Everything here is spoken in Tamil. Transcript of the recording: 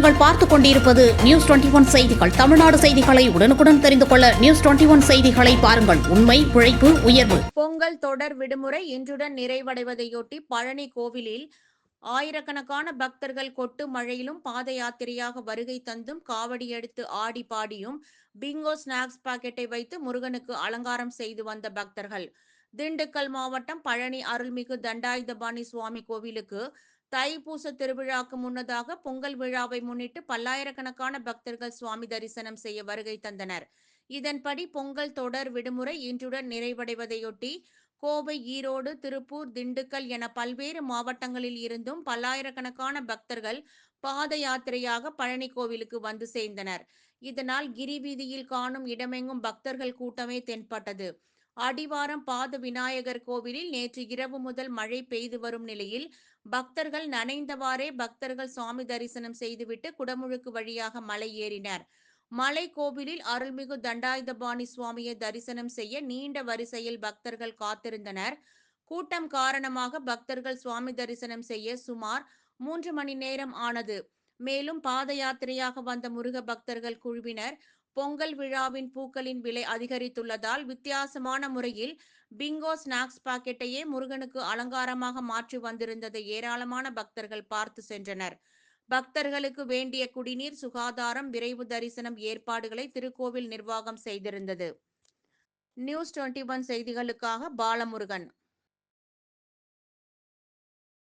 நீங்கள் பார்த்துக் கொண்டிருப்பது நியூஸ் 21 செய்திகள். தமிழ்நாடு செய்திகளை உடனுக்குடன் தெரிந்து கொள்ள நியூஸ் 21 செய்திகளை பாருங்கள். உண்மை, உழைப்பு, உயர்வு. பொங்கல் தொடர் விடுமுறை இன்றுடன் நிறைவடைவதையொட்டி பழனி கோவிலில் ஆயிரக்கணக்கான பக்தர்கள் கொட்டு மழையிலும் பாத யாத்திரையாக வருகை தந்தும் காவடி எடுத்து ஆடி பாடியும் பிங்கோ ஸ்நாக்ஸ் பாக்கெட்டை வைத்து முருகனுக்கு அலங்காரம் செய்து வந்த பக்தர்கள். திண்டுக்கல் மாவட்டம் பழனி அருள்மிகு தண்டாயுதபாணி சுவாமி கோவிலுக்கு தைப்பூச திருவிழாக்கு முன்னதாக பொங்கல் விழாவை முன்னிட்டு பல்லாயிரக்கணக்கான பக்தர்கள் சுவாமி தரிசனம் செய்ய வருகை தந்தனர். இதன்படி பொங்கல் தொடர் விடுமுறை இன்றுடன் நிறைவடைவதையொட்டி கோவை, ஈரோடு, திருப்பூர், திண்டுக்கல் என பல்வேறு மாவட்டங்களில் இருந்தும் பல்லாயிரக்கணக்கான பக்தர்கள் பாத யாத்திரையாக பழனி கோவிலுக்கு வந்து சேர்ந்தனர். இதனால் கிரிவீதியில் காணும் இடமெங்கும் பக்தர்கள் கூட்டமே தென்பட்டது. அடிவாரம் பாத விநாயகர் கோவிலில் நேற்று இரவு முதல் மழை பெய்து வரும் நிலையில் பக்தர்கள் நனைந்தவாறே பக்தர்கள் சுவாமி தரிசனம் செய்துவிட்டு குடமுழுக்கு வழியாக மலை ஏறினர். மலை கோவிலில் அருள்மிகு தண்டாயுதபாணி சுவாமியை தரிசனம் செய்ய நீண்ட வரிசையில் பக்தர்கள் காத்திருந்தனர். கூட்டம் காரணமாக பக்தர்கள் சுவாமி தரிசனம் செய்ய சுமார் 3 மணி நேரம் ஆனது. மேலும் பாத யாத்திரையாக வந்த முருக பக்தர்கள் குழுவினர் பொங்கல் விழாவின் பூக்களின் விலை அதிகரித்துள்ளதால் வித்தியாசமான முறையில் பிங்கோ ஸ்நாக்ஸ் பாக்கெட்டையே முருகனுக்கு அலங்காரமாக மாற்றி வந்திருந்ததை ஏராளமான பக்தர்கள் பார்த்து சென்றனர். பக்தர்களுக்கு வேண்டிய குடிநீர், சுகாதாரம், விரைவு தரிசனம் ஏற்பாடுகளை திருக்கோவில் நிர்வாகம் செய்திருந்தது. நியூஸ் 21 செய்திகளுக்காக பாலமுருகன்.